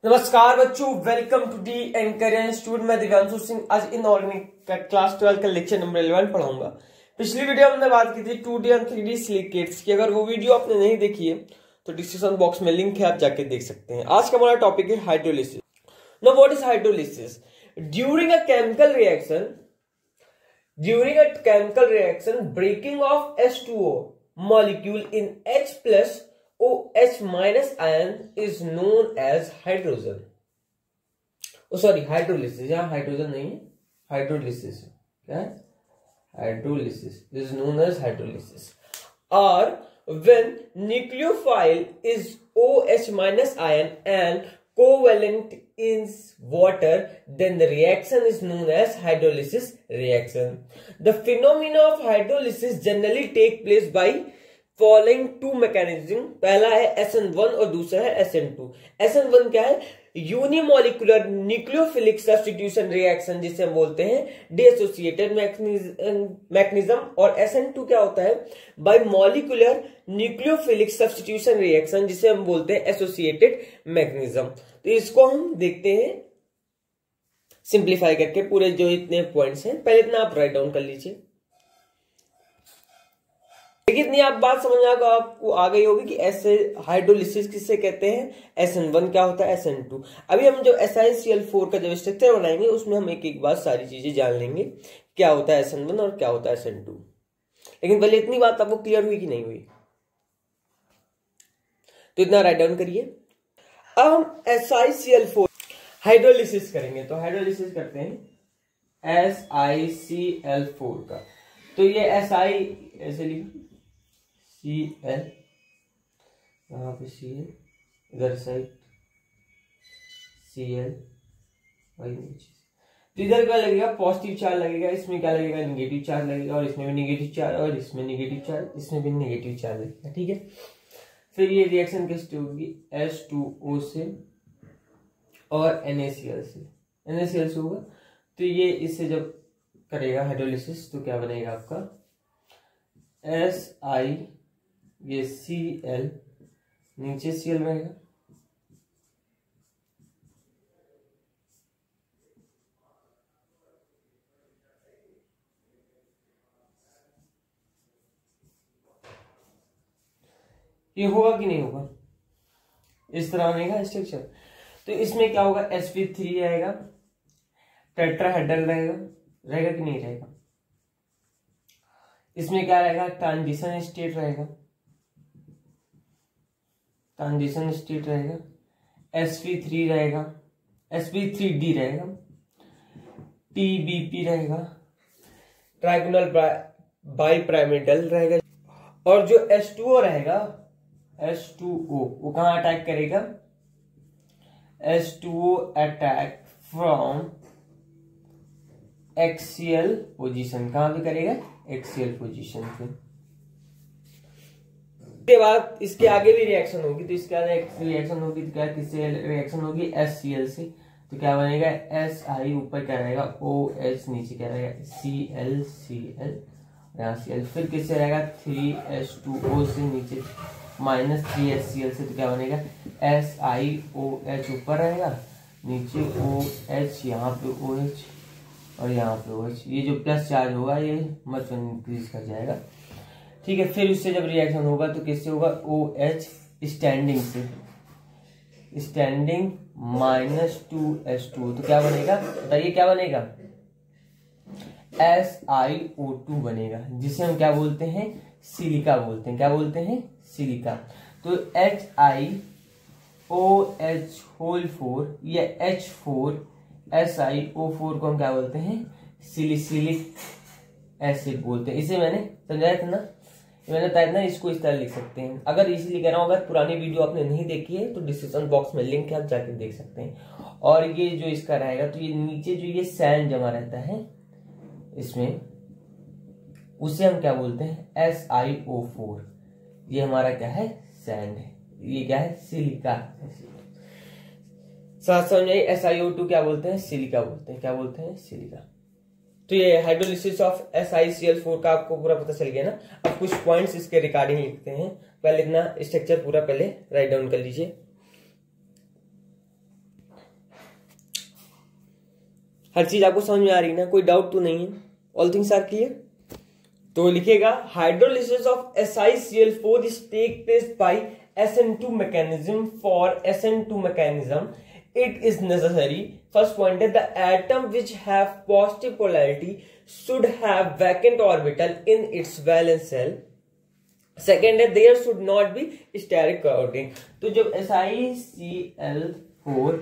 नमस्कार बच्चों, welcome to the anchor student. मैं दिव्यांशु सिंह आज इनऑर्गेनिक का क्लास 12 का लेक्चर नंबर 11 पढ़ाऊंगा। पिछली वीडियो हमने बात की थी 2D और 3D सिलिकेट्स की। अगर वो वीडियो आपने नहीं देखी है तो डिस्क्रिप्शन बॉक्स में लिंक है, आप जाके देख सकते हैं। आज का हमारा टॉपिक है hydrolysis. Now what is hydrolysis? During a chemical reaction breaking of H2O molecule in H plus OH minus ion is known as hydrogen. Hydrolysis. यहाँ हाइड्रोजन नहीं है, हाइड्रोलिसिस। क्या है? Hydrolysis is known as hydrolysis. Or when nucleophile is OH minus ion and covalent in water, then the reaction is known as hydrolysis reaction. The phenomena of hydrolysis generally take place by following two mechanism. पहला है SN1 और दूसरा है SN2। SN1 क्या है? Unimolecular nucleophilic substitution reaction, जिसे हम बोलते हैं डिएसोसिएटेड मैकेनिज्म। और SN2 क्या होता है? Bye molecular nucleophilic substitution reaction, जिसे हम बोलते हैं एसोसिएटेड मैकेनिज्म। तो इसको हम देखते हैं सिंप्लीफाई करके। पूरे जो इतने पॉइंट्स हैं पहले इतना आप राइट डाउन कर लीजिए। देखिए, इतनी आप बात समझ आपको आ गई होगी कि ऐसे हाइड्रोलिसिस किससे कहते हैं, SN1 क्या होता है, SN2। अभी हम जो SiCl4 का जब स्ट्रक्चर बनाएंगे उसमें हम एक एक बात सारी चीजें जान लेंगे, क्या होता है SN1 और क्या होता है SN2। लेकिन पहले इतनी बात आपको क्लियर हुई कि नहीं हुई? तो इतना राइट डाउन करिए। अब हम SiCl4 हाइड्रोलिसिस करेंगे। तो हाइड्रोलिसिस करते हैं SiCl4 का। तो ये Si ऐसे लिखो, Cl, यहाँ पे Cl, इधर साइड Cl, वही नीचे। तो इधर क्या लगेगा? पॉजिटिव चार्ज लगेगा, इसमें क्या लगेगा? निगेटिव चार्ज लगेगा, और इसमें भी निगेटिव चार्ज, और इसमें निगेटिव चार्ज, इसमें भी निगेटिव चार्ज लगेगा। ठीक है। फिर ये रिएक्शन किससे होगी? H2O से और NaCl से होगा। तो ये इससे जब करेगा हाइड्रोलिसिस तो क्या बनेगा आपका? Si, ये Cl, नीचे Cl रहेगा, ये होगा कि नहीं होगा? इस तरह बनेगा स्ट्रक्चर। तो इसमें क्या होगा? sp3 आएगा, टेट्राहेड्रल रहेगा कि नहीं रहेगा? इसमें क्या रहेगा? ट्रांजिशन स्टेट रहेगा, sp3 रहेगा, sp3d रहेगा, tbp रहेगा, ट्राइगोनल बाइपिरामिडल रहेगा। और जो H2O रहेगा, H2O वो कहां अटैक करेगा? H2O attack from axial position. कहां पे करेगा? एक्सियल पोजीशन पे। इसके बाद इसके आगे भी रिएक्शन होगी। तो इसके आगे रिएक्शन होगी तो क्या किससे रिएक्शन होगी? HCl से। तो क्या बनेगा? Si, ऊपर क्या रहेगा? OH, नीचे क्या रहेगा? Cl, यहाँ Cl। फिर किससे रहेगा? 3H2O से, नीचे -3HCl से। तो क्या बनेगा? SiOH, ऊपर रहेगा, नीचे OH, यहाँ पे OH और यहाँ पे OH। ये जो प्लस चार्ज होगा ये मत इंक्रीज कर जाएगा। ठीक है। फिर उससे जब रिएक्शन होगा तो किससे होगा? OH स्टैंडिंग से, स्टैंडिंग -2H2। तो क्या बनेगा? बताइए क्या बनेगा? SiO2 बनेगा, जिसे हम क्या बोलते हैं? सिलिका बोलते हैं। क्या बोलते हैं? सिलिका। तो HiOH4 या H4 SiO4 को हम क्या बोलते हैं? सिलिसिलिक एसिड बोलते हैं। इसे मैंने समझाया था ना, मैंने बताया ना, इसको इस तरह लिख सकते हैं। अगर इसलिए कह रहा हूं, अगर पुरानी वीडियो आपने नहीं देखी है तो डिस्क्रिप्शन बॉक्स में लिंक है, आप जाके देख सकते हैं। और ये जो इसका रहेगा, तो ये नीचे जो ये सैंड जमा रहता है इसमें, उसे हम क्या बोलते हैं? SiO4। ये हमारा क्या है? सैंड है। ये क्या है? सिलिका। साथ समझाइए, SiO2 क्या बोलते हैं? सिलिका बोलते हैं। क्या बोलते हैं? सिलिका। तो ये हाइड्रोलिसिस ऑफ SiCl4 का आपको पूरा पता चल गया ना। अब कुछ पॉइंट्स इसके रिगार्डिंग लिखते हैं। पहले इतना स्ट्रक्चर पूरा पहले राइट डाउन कर लीजिए। हर चीज आपको समझ में आ रही है ना, कोई डाउट तो नहीं है? All things are clear. तो लिखिएगा hydrolysis of SiCl4 is take place by SN2 mechanism. For SN2 mechanism it is necessary, first point is the atom which have positive polarity should have vacant orbital in its valence shell. Second है there should not be steric coating. तो जब SiCl4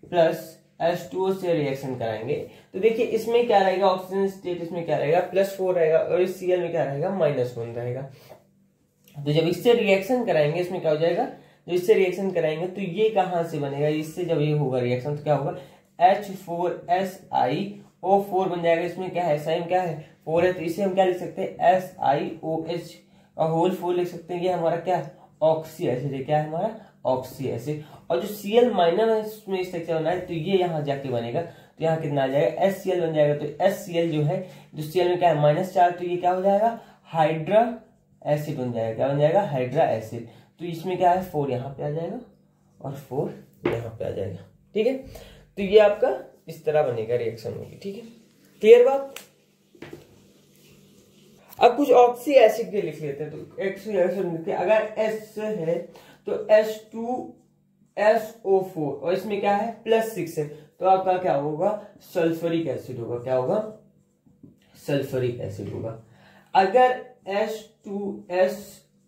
plus H2O से reaction कराएंगे तो देखिए इसमें क्या रहेगा, ऑक्सीजन स्टेट इसमें क्या रहेगा +4 रहेगा और इस Cl में क्या रहेगा -1 रहेगा। तो जब इससे रिएक्शन कराएंगे इसमें क्या हो जाएगा, जब इससे रिएक्शन कराएंगे तो ये कहां से बनेगा, इससे जब ये होगा रिएक्शन तो क्या होगा H4SiO4 बन जाएगा। इसमें क्या है, SI में क्या है 4 है, तो इसे हम क्या लिख सकते हैं SiOH और होल 4 लिख सकते हैं। ये हमारा क्या है ऑक्सी एसिड है, क्या है हमारा ऑक्सी एसिड। और जो Cl माइनर है उसमें स्ट्रक्चर बना है तो ये यहाँ जाके बनेगा, तो यहाँ कितना आ जाएगा HCl बन जाएगा। तो HCl जो है, जो Cl में क्या है -4, तो ये क्या हो जाएगा हाइड्रा एसिड बन जाएगा। क्या बन जाएगा हाइड्रा एसिड। तो इसमें क्या है 4 यहाँ पे आ जाएगा और 4 यहाँ पे आ जाएगा। ठीक है, तो ये आपका इस तरह बनेगा रिएक्शन होगी। ठीक है, क्लियर बात। अब कुछ ऑक्सी एसिड के लिख लेते हैं। तो ऑक्सी एसिड लिखते हैं, अगर S है तो H2SO4 और इसमें क्या है +6 है तो आपका क्या होगा सल्फ्यूरिक एसिड होगा। क्या होगा सल्फ्यूरिक एसिड होगा। अगर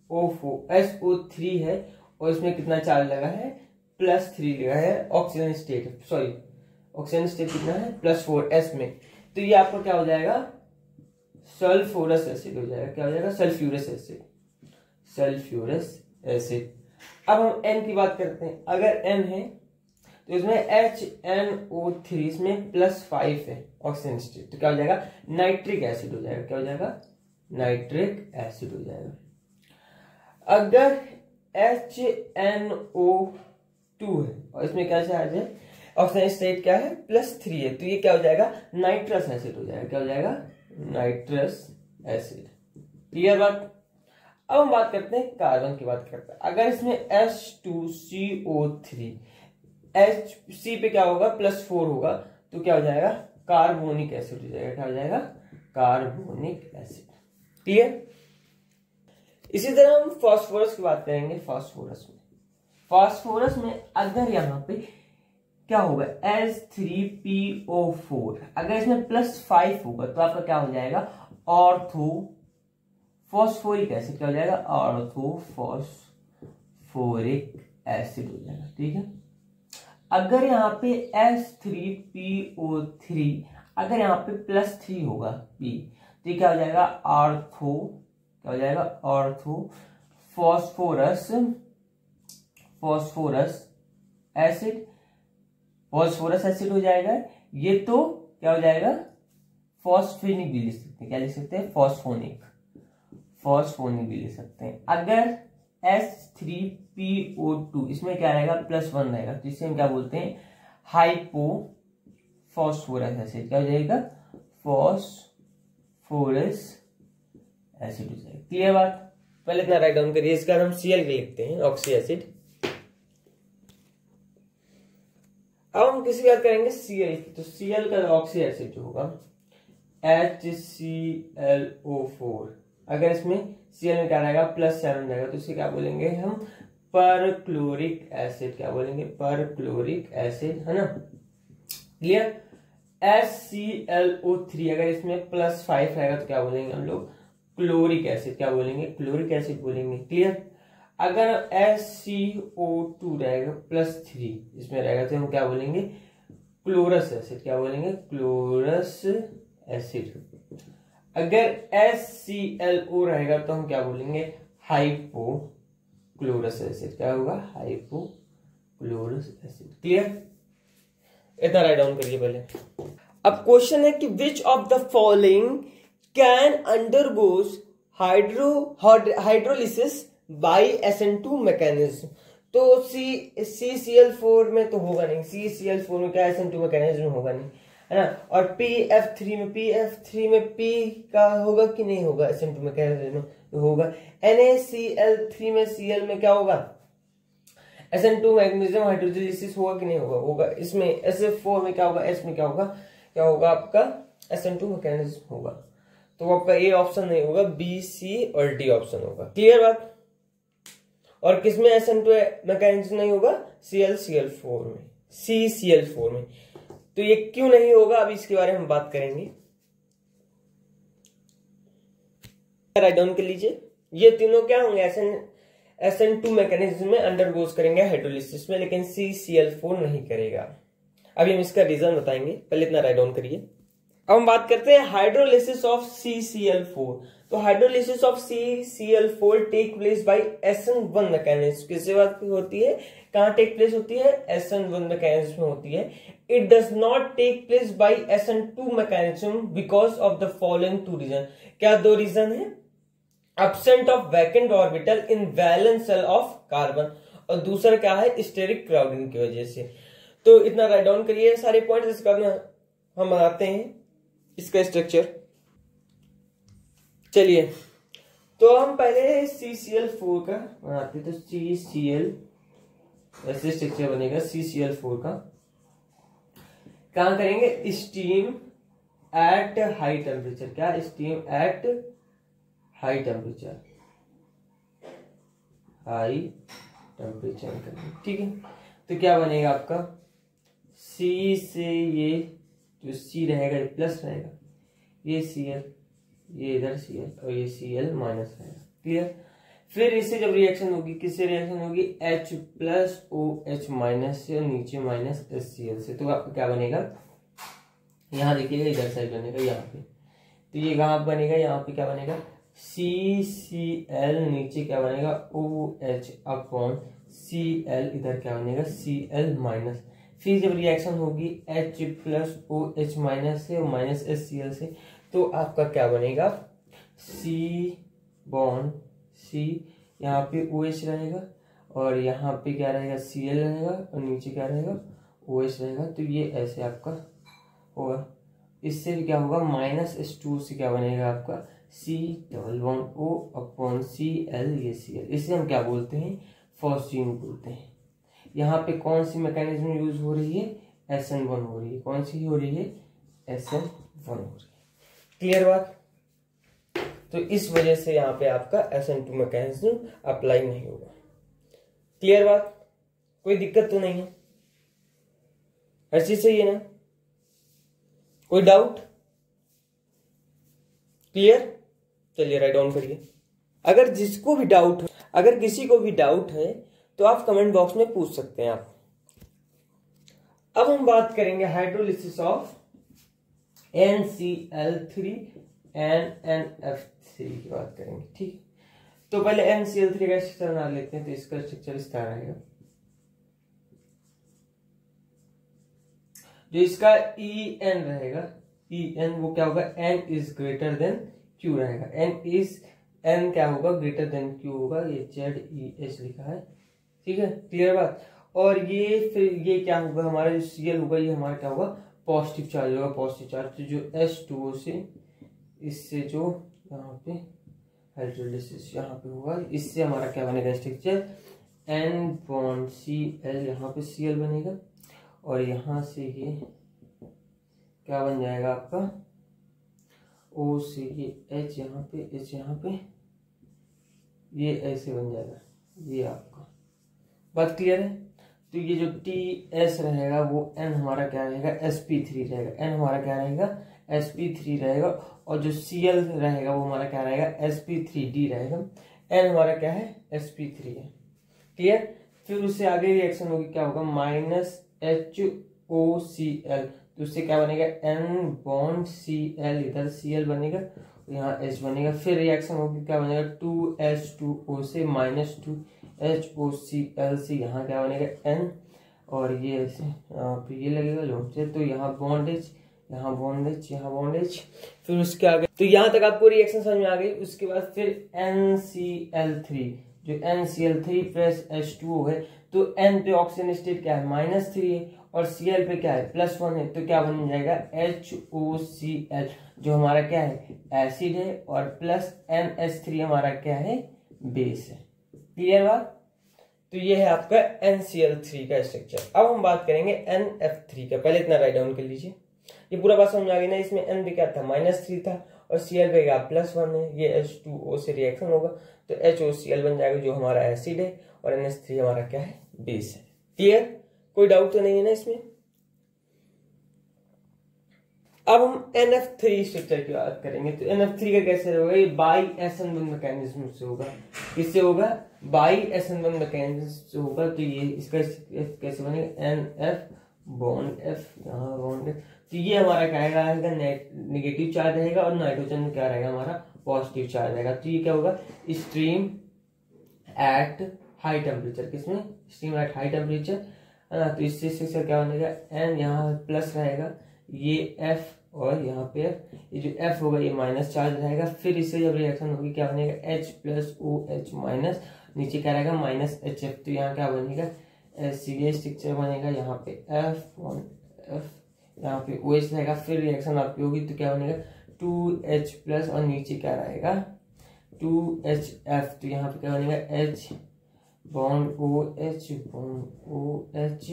SO3 है और इसमें कितना चार्ज लगा है +3 लगा है, oxygen state sorry oxygen state कितना है +4 S में, तो ये आपका क्या हो जाएगा सल्फ्यूरस एसिड हो जाएगा। क्या हो जाएगा सल्फ्यूरस एसिड, सल्फ्यूरस एसिड। अब हम N की बात करते हैं। अगर N है तो इसमें HNO3 इसमें +5 है ऑक्सीजन स्टेट, तो क्या हो जाएगा नाइट्रिक एसिड हो जाएगा। क्या हो जाएगा नाइट्रिक एसिड हो जाएगा। अगर HNO2 है और इसमें क्या चार्ज है ऑक्सीजन स्टेट क्या है +3 है, तो ये क्या हो जाएगा नाइट्रस एसिड हो जाएगा। क्या हो जाएगा नाइट्रस एसिड। क्लियर बात। अब हम बात करते हैं कार्बन की बात करते हैं। अगर इसमें H2CO3 H पे क्या होगा +4 होगा तो क्या हो जाएगा कार्बोनिक एसिड हो जाएगा। क्या हो जाएगा कार्बोनिक एसिड। क्लियर। इसी तरह हम फास्फोरस की बात करेंगे। फास्फोरस में अगर यहाँ पे क्या होगा H3PO4, अगर इसमें +5 होगा तो आपका क्या हो जाएगा ऑर्थो फॉस्फोरिक एसिड। क्या हो जाएगा ऑर्थोफॉस्फोरिक एसिड हो जाएगा। ठीक है। अगर यहाँ पे H3PO3 अगर यहाँ पे +3 होगा P, तो ये क्या हो जाएगा क्या हो जाएगा ऑर्थो फॉस्फोरस एसिड हो जाएगा। ये तो क्या हो जाएगा फॉस्फेनिक भी लिख सकते हैं। क्या लिख सकते हैं फॉस्फोनिक भी लिख सकते हैं। अगर H3PO2 इसमें क्या रहेगा +1 रहेगा, तो इसे हम क्या बोलते हैं हाइपो फॉस्फोरस एसिड। क्या हो जाएगा फॉस्फोरस एसिड हो जाएगा। क्लियर बात। पहले इतना राइट डाउन करिए। इसका हम Cl लिखते हैं ऑक्सी एसिड। अब हम किसी बात करेंगे Cl की। तो Cl का ऑक्सी एसिड जो होगा HClO4, अगर इसमें Cl में क्या रहेगा +7 रहेगा तो इसे क्या बोलेंगे हम परक्लोरिक एसिड। क्या बोलेंगे परक्लोरिक एसिड, है ना। क्लियर। HClO3 अगर इसमें +5 रहेगा तो क्या बोलेंगे हम लोग क्लोरिक एसिड। क्या बोलेंगे क्लोरिक एसिड बोलेंगे। क्लियर। अगर SCO2 रहेगा +3 इसमें रहेगा तो हम क्या बोलेंगे क्लोरस एसिड। क्या बोलेंगे क्लोरस एसिड। अगर HClO रहेगा तो हम क्या बोलेंगे हाइपोक्लोरस एसिड। क्या होगा हाइपोक्लोरस एसिड। क्लियर। इतना राइट डाउन करिए पहले। अब क्वेश्चन है कि which of the following can undergoes hydrolysis by SN2 mechanism. तो CCl4 में तो होगा नहीं, CCl4 में क्या SN2 मैकेनिज्म होगा नहीं, है ना। और PF3 में P का होगा कि नहीं होगा SN2 मैकेनिज्म होगा। NaCl3 में Cl में क्या होगा SN2 मैकेनिज्म हाइड्रोलिसिस होगा कि नहीं होगा। इसमें SF4 में क्या होगा S में क्या होगा क्या होगा आपका SN2 मैकेनिज्म होगा। तो आपका ए ऑप्शन नहीं होगा, बी, सी और डी ऑप्शन होगा। क्लियर बात। और किसमें SN2 मैकेनिज्म नहीं होगा? ClCl4 में, CCl4 में। तो ये क्यों नहीं होगा, अभी इसके बारे में हम बात करेंगे। राइट डाउन कर लीजिए। ये तीनों क्या होंगे? SN2 मैकेनिज्म में अंडरगोज करेंगे हाइड्रोलिसिस में, लेकिन CCl4 नहीं करेगा। अभी हम इसका रीजन बताएंगे, पहले इतना राइट डाउन करिए। अब हम बात करते हैं हाइड्रोलिसिस ऑफ CCl4। तो hydrolysis of CCl4 take place by SN1 mechanism. किससे बात होती है? कहां टेक प्लेस होती है? SN1 मैकेनिज्म में होती है। It does not take place by SN2 mechanism because of the following two reason. क्या दो रीजन है? Absent of vacant orbital in valence shell of carbon, और दूसरा क्या है? स्टेरिक क्राउडिंग की वजह से। तो इतना राइट डाउन करिए सारे पॉइंट, इसका हम बनाते हैं इसका स्ट्रक्चर। चलिए, तो हम पहले CCl4 का बनाते हैं। तो CCl ऐसे स्ट्रक्चर बनेगा CCl4 का। कहां करेंगे? Steam at high temperature. क्या? Steam at high temperature, high temperature करेंगे, ठीक है। तो क्या बनेगा आपका? C से ये जो C रहेगा ये प्लस रहेगा, ये Cl, ये इधर Cl और ये Cl माइनस रहेगा। क्लियर। फिर इससे जब रिएक्शन होगी, किससे रिएक्शन होगी? H प्लस OH माइनस से, और नीचे माइनस HCl से। तो आपका क्या बनेगा? यहाँ देखिएगा, इधर साइड बनेगा यहाँ पे। तो ये कहाँ बनेगा? यहाँ पे क्या बनेगा? CCl, नीचे क्या बनेगा? OH अपॉन Cl, इधर क्या बनेगा? Cl minus. फिर जब रिएक्शन होगी H प्लस OH माइनस से और माइनस HCl से, तो आपका क्या बनेगा? C बॉन्ड C, यहाँ पे OH रहेगा और यहाँ पे क्या रहेगा? Cl रहेगा और नीचे क्या रहेगा? OH रहेगा। तो ये ऐसे आपका होगा। इससे भी क्या होगा? माइनस H2 से क्या बनेगा आपका? C double bond O upon Cl, ये Cl। इसे हम क्या बोलते हैं? फॉस्फीन बोलते हैं। यहाँ पे कौन सी मैकेनिज्म यूज हो रही है? SN1 हो रही है। कौन सी हो रही है? SN1 हो रही है। क्लियर बात। तो इस वजह से यहाँ पे आपका SN2 मैकेनिज्म अप्लाई नहीं होगा। क्लियर बात। कोई दिक्कत तो नहीं है? हर चीज सही है ना? कोई डाउट? क्लियर। चलिए राइट डाउन करिए। अगर जिसको भी डाउट हो, अगर किसी को भी डाउट है तो आप कमेंट बॉक्स में पूछ सकते हैं आप। अब हम बात करेंगे हाइड्रोलिसिस ऑफ NCl3 NNF3 की बात करेंगे, ठीक। तो पहले NCl3 का स्ट्रक्चर बना लेते हैं। तो इसका स्ट्रक्चर इस तरह रहेगा। जो इसका En रहेगा, En वो क्या होगा? N is greater than Q रहेगा। N क्या होगा? ग्रेटर देन Q होगा। ये ZEH लिखा है, ठीक है। क्लियर बात। और ये फिर ये क्या होगा? हमारा जो Cl होगा ये हमारा क्या होगा? पॉजिटिव चार्ज होगा, पॉजिटिव चार्ज। तो जो H2O से इससे जो यहाँ पे हाइड्रोलिसिस यहाँ पे होगा, इससे हमारा क्या बनेगा स्ट्रक्चर? N बॉन्ड Cl, यहाँ पे Cl बनेगा और यहाँ से ये क्या बन जाएगा आपका? O से ये H यहाँ पे, H यहाँ पे, ये ऐसे बन जाएगा। ये आपका बात क्लियर है। तो ये जो TS रहेगा वो N हमारा क्या रहेगा? sp3 रहेगा। N हमारा क्या रहेगा? sp3 रहेगा। और जो Cl रहेगा वो हमारा क्या रहेगा? sp3d रहेगा। N हमारा क्या है? sp3 है। क्लियर। फिर उससे आगे रिएक्शन होगी, क्या होगा? Minus HOCl। तो उससे क्या बनेगा? N बॉन्ड Cl, इधर Cl बनेगा, यहाँ H बनेगा। फिर रिएक्शन होगी, क्या बनेगा? 2H2O से माइनस 2HOCl से यहाँ क्या बनेगा? N, और ये ऐसे यहाँ पे ये लगेगा लोन से। तो यहाँ बॉन्डेज, यहाँ बॉन्डेज, यहाँ बॉन्डेज। फिर उसके आगे, तो यहाँ तक आपको रिएक्शन समझ में आ गई। उसके बाद फिर NCl3, जो NCl3 प्लस H2O है, तो N पे ऑक्सीजन स्टेट क्या है? -3 है, और Cl पे क्या है? +1 है। तो क्या बन जाएगा? HOCl, जो हमारा क्या है? एसिड है, और प्लस NH3 हमारा क्या है? बेस है। क्लियर बात। तो ये है आपका NCl3 का स्ट्रक्चर। अब हम बात करेंगे NF3 का। पहले इतना राइट डाउन कर लीजिए। ये पूरा बात समझ आ गई ना। इसमें N पे क्या था, -3 था और Cl पे क्या +1 है। ये H2O से रिएक्शन होगा तो HOCl बन जाएगा जो हमारा एसिड है और NH3 हमारा क्या है, बेस है। क्लियर, कोई डाउट तो नहीं है ना इसमें। अब हम NF3 स्ट्रक्चर की बात करेंगे तो NF3 का कैसे होगा, ये बाई SN1 मैकेनिज्म से होगा। किससे होगा, बाई SN1 मैकेनिज्म से होगा। तो ये इसका कैसे बनेगा, NF बॉन्ड F, यहाँ बॉन्ड F। तो ये हमारा क्या रहेगा, नेगेटिव चार्ज रहेगा और नाइट्रोजन में क्या रहेगा, हमारा पॉजिटिव चार्ज रहेगा। तो ये क्या होगा, स्ट्रीम एट हाई टेम्परेचर, किसमें, स्ट्रीम एट हाई टेम्परेचर है ना। तो इससे क्या बनेगा, N यहाँ प्लस रहेगा, ये F और यहाँ पे F, ये जो F होगा ये माइनस चार्ज रहेगा। फिर इससे जब रिएक्शन होगी क्या बनेगा, H प्लस OH माइनस, नीचे क्या रहेगा -HF। तो यहाँ क्या बनेगा, CH स्ट्रक्चर बनेगा। यहाँ पे F, यहाँ पे OH रहेगा। फिर रिएक्शन आपकी होगी तो क्या बनेगा 2H प्लस और नीचे क्या रहेगा 2HF। तो यहाँ पे क्या बनेगा H bond OH bond OH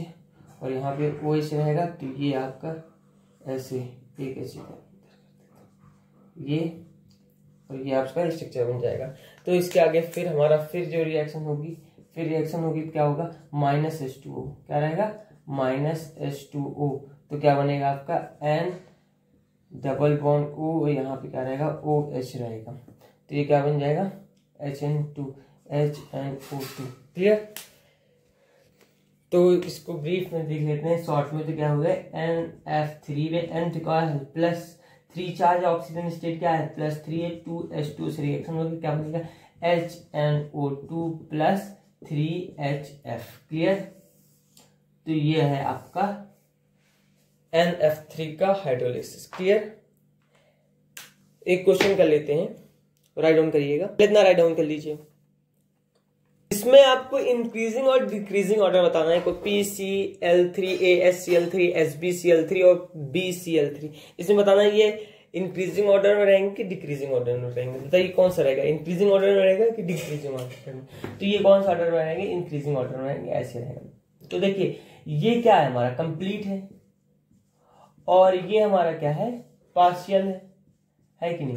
और यहाँ पे OH रहेगा। तो ये आपका ऐसे एक ऐसे ये और ये आपका स्ट्रक्चर बन जाएगा। तो इसके आगे फिर हमारा फिर जो रिएक्शन होगी, फिर रिएक्शन होगी तो क्या होगा -H2O, क्या रहेगा -H2O। तो क्या बनेगा आपका N डबल बॉन्ड O और यहाँ पे क्या रहेगा OH रहेगा। तो ये क्या बन जाएगा HNO2। क्लियर, तो इसको ब्रीफ में देख लेते हैं शॉर्ट में। तो क्या हो गया NF3 में N क्या है +3 चार्ज, ऑक्सीजन स्टेट क्या है +3 है, 2H2 से रिएक्शन होगी क्या बनेगा HNO2 + 3HF। क्लियर, तो ये है आपका NF3 का हाइड्रोलिसिस। क्लियर, एक क्वेश्चन कर लेते हैं, राइट डाउन करिएगा, कितना राइट डाउन कर लीजिए। इसमें आपको इंक्रीजिंग और डिक्रीजिंग ऑर्डर बताना है, कोई PCl3 ASCl3 SbCl3 और BCl3। इसमें बताना है ये इंक्रीजिंग ऑर्डर में रहेंगे कि डिक्रीजिंग ऑर्डर में रहेंगे। बताइए कौन सा रहेगा, इंक्रीजिंग ऑर्डर में रहेगा कि डिक्रीजिंग ऑर्डर में। तो ये कौन सा ऑर्डर में रहेंगे, इंक्रीजिंग ऑर्डर में रहेंगे, ऐसे रहेगा। तो देखिए ये क्या है, हमारा कंप्लीट है और ये हमारा क्या है, पार्शियल है कि नहीं।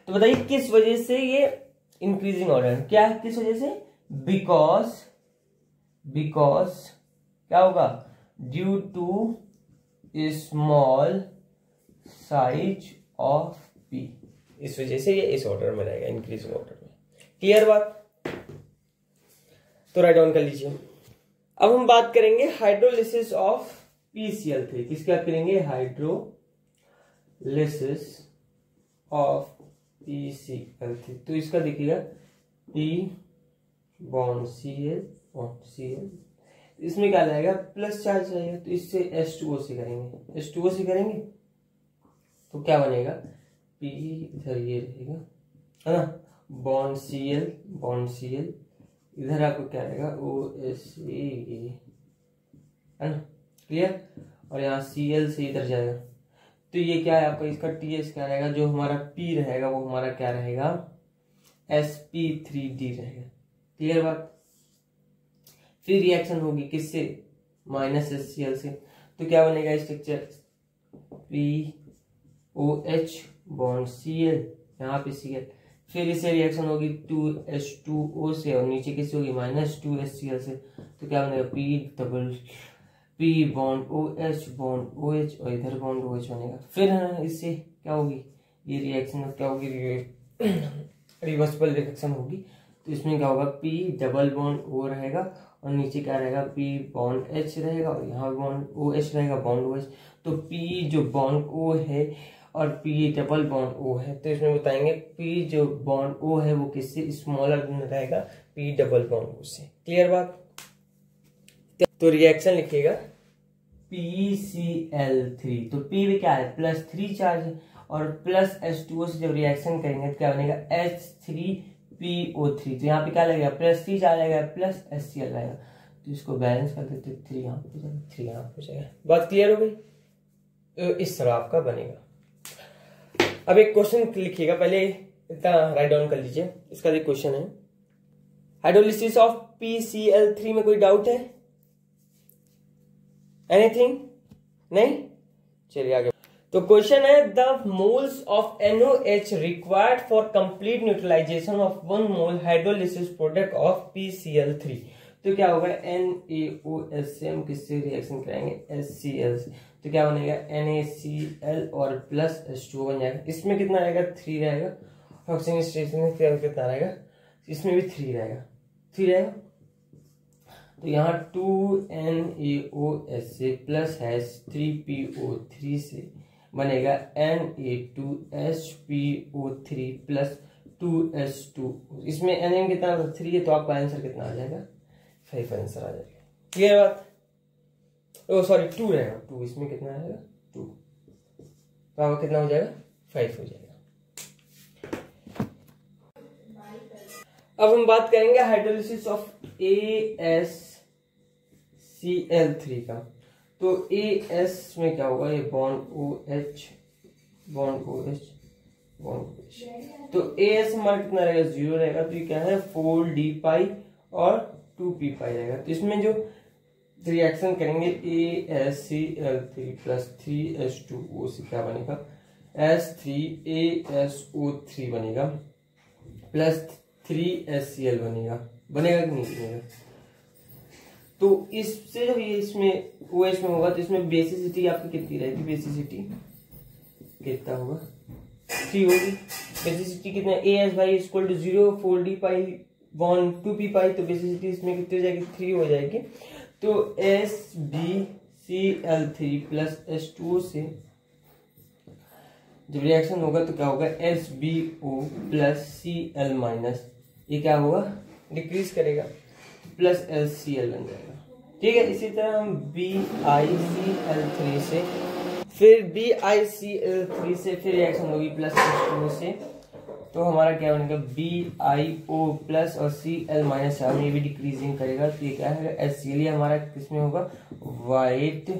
तो बताइए किस वजह से ये इंक्रीजिंग ऑर्डर क्या है, किस वजह से, बिकॉज क्या होगा, due to small size of P, इस वजह से ये इस ऑर्डर में रहेगा, इंक्रीजिंग ऑर्डर में। क्लियर बात, तो राइट डाउन कर लीजिए। अब हम बात करेंगे हाइड्रोलिसिस ऑफ PCl3। किसकी बात करेंगे, हाइड्रोलिसिस ऑफ PCl3। तो इसका देखिएगा P बॉन्ड Cl, इसमें क्या रहेगा प्लस चार्ज रहेगा। तो इससे H2O से करेंगे, तो क्या बनेगा P, इधर ये रहेगा है ना, बॉन्ड Cl, इधर आपको क्या रहेगा OH है ना। क्लियर, और यहाँ Cl से इधर जाएगा तो ये क्या है आपका, इसका TH क्या रहेगा, जो हमारा P रहेगा वो हमारा क्या रहेगा sp3d रहेगा। क्लियर बात, फिर रिएक्शन होगी किससे, -HCl से। तो क्या बनेगा स्ट्रक्चर POH बॉन्ड Cl, यहाँ पे Cl। फिर इसे रिएक्शन होगी 2H2O से और नीचे किससे होगी -2HCl से। तो क्या बनेगा P bond OH bond OH और इधर बॉन्ड OH बनेगा। फिर इससे क्या होगी, ये रिएक्शन क्या होगी, रिवर्सिबल रिएक्शन होगी। तो इसमें क्या होगा P डबल बॉन्ड O रहेगा और नीचे क्या रहेगा P बॉन्ड H रहेगा और यहाँ बॉन्ड OH रहेगा, बॉन्ड OH। तो P जो बॉन्ड O है और P डबल बॉन्ड O है, तो इसमें बताएंगे P जो बॉन्ड O है वो किससे स्मॉलर रहेगा, P डबल बॉन्ड O से। क्लियर बात, तो रिएक्शन लिखिएगा PCl3। तो P भी क्या है +3 चार्ज है और प्लस H2O से जब रिएक्शन करेंगे तो क्या बनेगा H3PO3। तो यहाँ पे क्या लगेगा +3 चार्ज आएगा प्लस HCl आएगा। तो इसको बैलेंस कर देते 3 यहाँ पे जाएगा 3 यहाँ पे जाएगा। बात क्लियर हो गई, तो इस तरह आपका बनेगा। अब एक क्वेश्चन लिखिएगा, पहले इतना राइट डाउन कर लीजिए। इसका एक क्वेश्चन है, हाइड्रोलिसिस ऑफ PCl3 में कोई डाउट है, एनीथिंग नहीं, चलिए आगे। तो क्वेश्चन है the moles of NaOH required for complete neutralisation of 1 mole hydrolysis product of PCl3। तो क्या होगा, NaOH से हम किससे रिएक्शन कराएंगे, HCl से। तो क्या बनेगा, NaCl और प्लस H2O बन जाएगा। इसमें कितना रहेगा, 3 रहेगा। ऑक्सीजन स्टेशन में कितना रहेगा, इसमें भी 3 रहेगा, 3 रहेगा। तो यहाँ 2NaOH से प्लस H3PO3 से बनेगा Na2HPO3 प्लस 2H2। इसमें Na कितना 3 है, तो आपका आंसर कितना आ जाएगा, 5 आंसर आ जाएगा। क्लियर बात, ओ सॉरी 2 रहेगा, 2 इसमें कितना आएगा 2, तो आपका कितना हो जाएगा 5 हो जाएगा। अब हम बात करेंगे हाइड्रोलिसिस ऑफ AsCl3 का। तो As में क्या होगा, ये bond OH bond OH bond OH। तो As हमारा कितना रहेगा, 0 रहेगा। तो ये क्या है, 4D पाई और 2P पाई रहेगा। तो इसमें जो रिएक्शन करेंगे AsCl3 प्लस 3H2O से क्या बनेगा, H3ASO3 बनेगा प्लस 3HCl बनेगा, बनेगा कि नहीं बनेगा। तो इससे जब ये इसमें OH में होगा तो इसमें बेसिसिटी आपकी कितनी रहेगी, बेसिसिटी कितना होगा, 3 होगी। बेसिसिटी कितना, AS भाई equal to 0, 4D pi bond 2P pi, तो बेसिसिटी इसमें कितनी हो जाएगी, 3 हो जाएगी। तो SbCl3 प्लस H2O से जब रिएक्शन होगा तो क्या होगा, SbO प्लस Cl माइनस, ये क्या होगा, डिक्रीज करेगा, प्लस LCl बन जाएगा। ठीक है, इसी तरह हम BiCl3 से फिर BiCl3 से फिर रिएक्शन होगी प्लस H2O से, तो हमारा क्या बनेगा, BiO प्लस और Cl माइनस, हम ये भी डिक्रीजिंग करेगा। तो ये क्या है, HCl, ये हमारा किसमें होगा, वाइट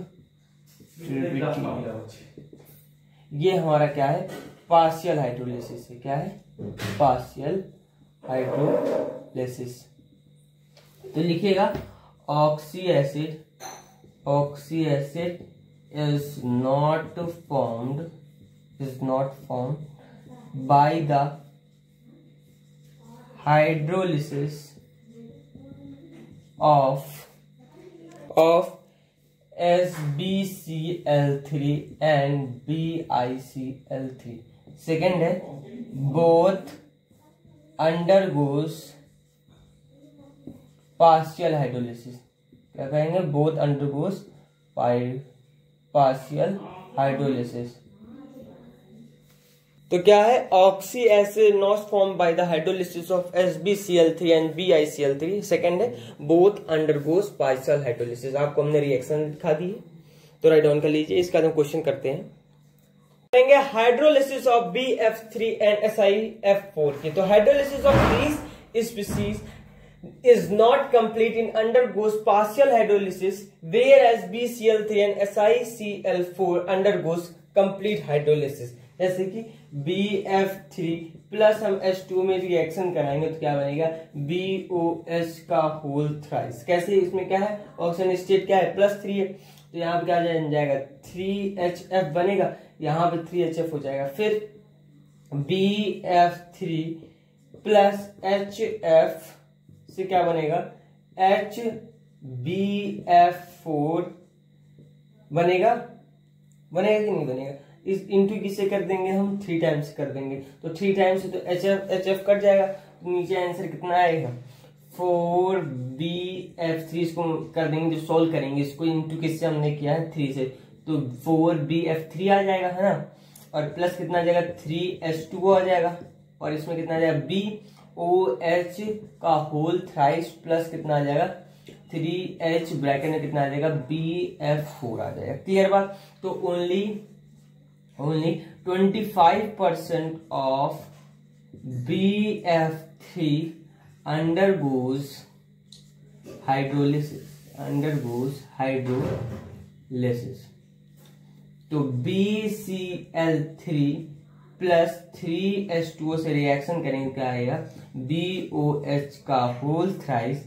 ये हमारा क्या है, पार्शियल हाइड्रोलिसिस है। क्या है, पार्शियल हाइड्रोलिसिस। तो लिखिएगा oxy acid is not formed by the hydrolysis of SbCl3 and BiCl3। Second है both undergoes पार्शियल हाइड्रोलिसिस। क्या कहेंगे, बोथ अंडरगोस पार्शियल हाइड्रोलिसिस। तो क्या है, oxy acid not form by the hydrolysis of SbCl3 and BiCl3। Second है both undergoes partial hydrolysis. आपको हमने reaction दिखा दी है, तो राइट डाउन कर लीजिए। इसका हम क्वेश्चन करते हैं, करेंगे hydrolysis of BF3 and SiF4 की। तो hydrolysis of these species is not complete in undergoes partial hydrolysis, whereas BCl3 and SiCl4 undergoes complete hydrolysis। जैसे कि BF3 प्लस हम H2 में रिएक्शन कराएंगे तो क्या बनेगा, BOH का होल थ्राइस। कैसे, इसमें क्या है, ऑक्सीजन स्टेट क्या है, +3 है, तो यहाँ पे क्या जाएगा 3HF बनेगा, यहाँ पे 3HF हो जाएगा। फिर BF3 प्लस HF से क्या बनेगा, HbF4 बनेगा, बनेगा कि नहीं बनेगा। इस इंटू किससे कर देंगे हम, 3 टाइम्स कर देंगे, तो 3 टाइम्स तो HF कट जाएगा, तो नीचे आंसर कितना आएगा, 4BF3। इसको कर देंगे, जो सोल्व करेंगे इसको इंटू किससे हमने किया है, 3 से, तो 4BF3 आ जाएगा, है ना। और प्लस कितना आ जाएगा, 3H2O आ जाएगा, और इसमें कितना आ जाएगा, BOH का होल थ्राइस प्लस कितना आ जाएगा, 3H ब्रैकेट में कितना आ जाएगा, BF4 आ जाएगा। क्लियर बात। तो only 25% of BF3 undergoes hydrolysis। तो BCl3 प्लस 3H2O से रिएक्शन करेंगे, क्या आएगा, BOH का होल थ्राइस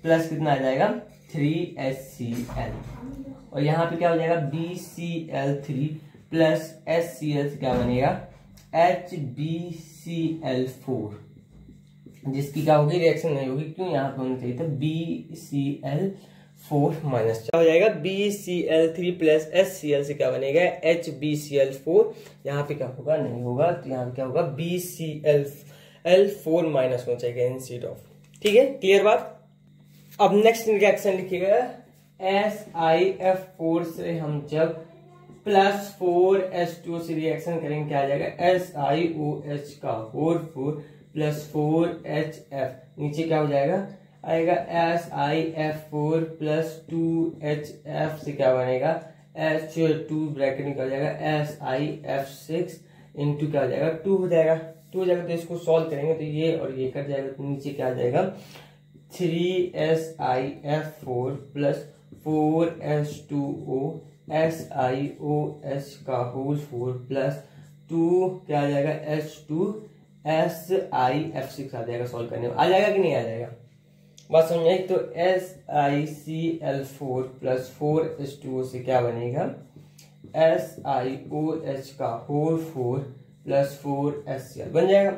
प्लस कितना आ जाएगा, 3HCl, और यहाँ पे क्या हो जाएगा, BCl3 प्लस HCl क्या बनेगा HbCl4, जिसकी क्या होगी रिएक्शन नहीं होगी, क्यों यहाँ पे होना चाहिए था BCl4 माइनस, क्या हो जाएगा BCl3 प्लस HCl से क्या बनेगा HbCl4, यहाँ पे क्या होगा नहीं होगा, तो यहाँ पे क्या होगा BCl4 माइनस होना चाहिए इंस्टेड ऑफ। ठीक है, क्लियर बात। अब नेक्स्ट रिएक्शन लिखिएगा SiF4 से हम जब प्लस 4H2O से रिएक्शन करेंगे क्या आ जाएगा SiOH का होल 4 प्लस 4HF, नीचे क्या हो जाएगा आएगा SiF4 प्लस 2HF से क्या बनेगा H2 ब्रैकेट में क्या हो जाएगा SiF6 इंटू क्या हो जाएगा 2 हो जाएगा, 2 हो जाएगा। तो इसको सॉल्व करेंगे तो ये और ये कट जाएगा, तो नीचे क्या आ जाएगा 3SiF4 प्लस 4H2O SiOH का होल 4 प्लस 2 क्या आ जाएगा H2SiF6 आ जाएगा। सॉल्व करने में आ जाएगा कि नहीं आ जाएगा, बात समझ आई। तो SiCl4 प्लस 4H2O से क्या बनेगा SiOH का होल 4 प्लस 4HCl बन जाएगा।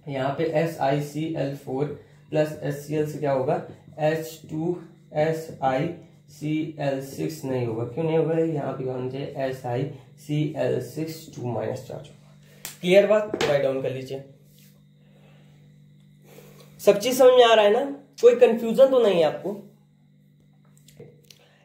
यहाँ पे SiCl4 प्लस HCl से क्या होगा H2SiCl6 नहीं होगा, क्यों नहीं होगा, यहाँ पे होना चाहिए SiCl6 2 माइनस चार्ज होगा। क्लियर बात, राइट डाउन कर लीजिए। सब चीज समझ में आ रहा है ना, कोई कंफ्यूजन तो नहीं है आपको।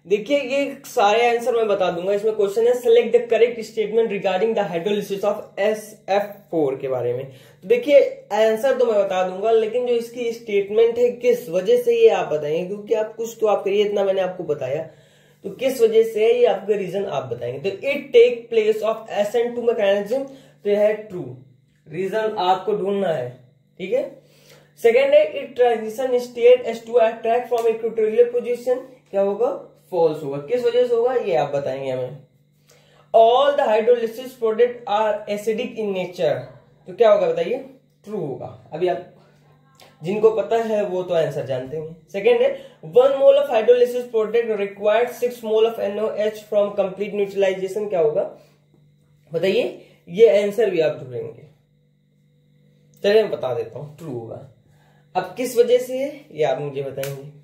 देखिए ये सारे आंसर मैं बता दूंगा। इसमें क्वेश्चन है select the correct statement regarding the hydrolysis of SF4 के बारे में। तो देखिए आंसर तो मैं बता दूंगा, लेकिन जो इसकी स्टेटमेंट है किस वजह से ये आप बताएंगे, क्योंकि आप कुछ तो आप करिए, इतना मैंने आपको बताया, तो किस वजह से ये आपका रीजन आप बताएंगे। तो it take place of SN2 mechanism, तो यह है ट्रू, रीजन आपको ढूंढना है। ठीक है, सेकेंड है it transition state S2 attract from equatorial position, क्या होगा फॉल्स होगा, किस वजह से होगा ये आप बताएंगे हमें। All the hydrolysis product are acidic in nature, तो क्या होगा बताइए ट्रू होगा। अभी आप जिनको पता है वो तो आंसर जानते हैं। सेकेंड है 1 mole of hydrolysis product required 6 mole of NaOH from complete neutralisation, क्या होगा बताइए, ये आंसर भी आप ढूंढेंगे। चलिए मैं बता देता हूं, ट्रू होगा। अब किस वजह से है ये आप मुझे बताएंगे।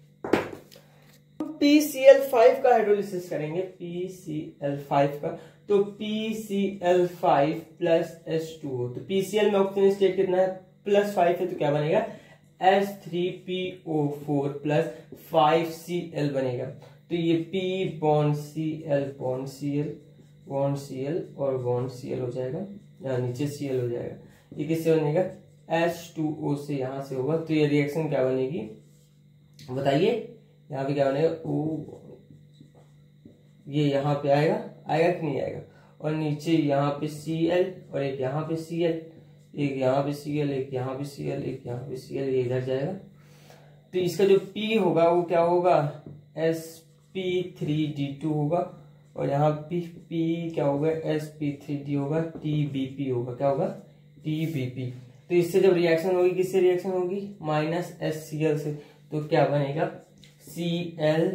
PCl5 का हाइड्रोलिसिस करेंगे, PCl5 का, तो PCl5 प्लस H2O, तो PCl में ऑक्सीजन स्टेट कितना है +5 है, तो क्या बनेगा H3PO4 प्लस 5Cl बनेगा। तो ये P bond Cl bond Cl bond Cl और बॉन्ड Cl हो जाएगा, यहाँ नीचे Cl हो जाएगा। ये किससे बनेगा H2O से, यहां से होगा। तो ये रिएक्शन क्या बनेगी बताइए, यहाँ पे क्या बनेगा O, ये यहाँ पे आएगा, आएगा कि नहीं आएगा, और नीचे यहाँ पे Cl और एक यहाँ पे Cl, एक यहाँ पे Cl, एक यहाँ पे Cl, एक यहाँ पे Cl, ये इधर जाएगा। तो इसका जो P होगा वो क्या होगा sp3d2 होगा, और यहाँ P क्या होगा sp3d होगा, TBP होगा, क्या होगा TBP। तो इससे जब रिएक्शन होगी किससे रिएक्शन होगी -HCl से, तो क्या बनेगा Cl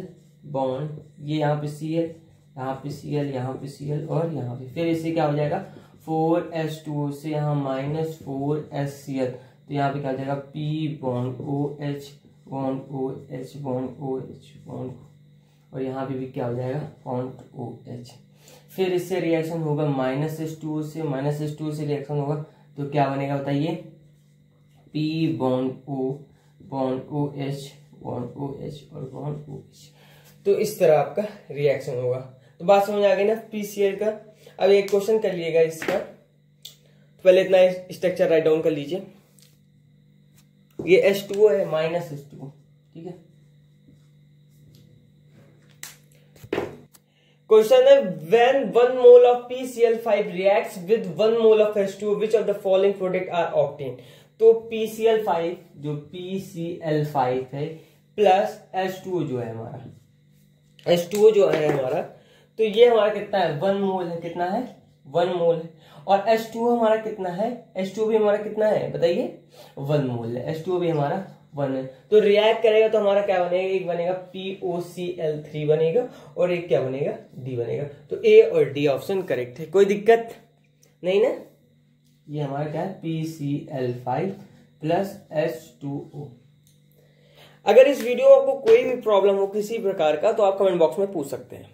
बॉन्ड, ये यहाँ पे Cl, यहाँ पे Cl, यहाँ पे Cl और यहाँ पे, फिर इससे क्या हो जाएगा 4H2O से यहाँ -4HCl, तो यहाँ पे क्या हो जाएगा P bond OH bond OH bond OH bond, और यहाँ पे भी क्या हो जाएगा बॉन्ड OH। फिर इससे रिएक्शन होगा -H2O से, -H2O से रिएक्शन होगा, तो क्या बनेगा बताइए P bond O bond OH bond OH और बॉन्ड OH। तो इस तरह आपका रिएक्शन होगा। तो बात समझ आ गई ना PCl का। अब एक क्वेश्चन कर लीजिएगा इसका, पहले इतना स्ट्रक्चर राइट डाउन कर लीजिए। ये H2O है -H2O, ठीक है। क्वेश्चन है when 1 mole of PCl5 reacts with 1 mole of H2O which of the following product are obtained। तो PCl5 जो PCl5 है प्लस H2O जो है हमारा, H2O जो है हमारा, तो ये हमारा कितना है 1 मोल है, कितना है 1 मोल है, और H2O हमारा कितना है, H2O भी हमारा कितना है बताइए 1 मोल है, H2O भी हमारा 1 है, तो रिएक्ट करेगा तो हमारा क्या बनेगा, एक बनेगा POCl3 बनेगा और एक क्या बनेगा, D बनेगा। तो ए और डी ऑप्शन करेक्ट है, कोई दिक्कत नहीं ना। ये हमारा क्या है, PCl5 प्लस H2O। अगर इस वीडियो में आपको कोई भी प्रॉब्लम हो किसी प्रकार का तो आप कमेंट बॉक्स में पूछ सकते हैं।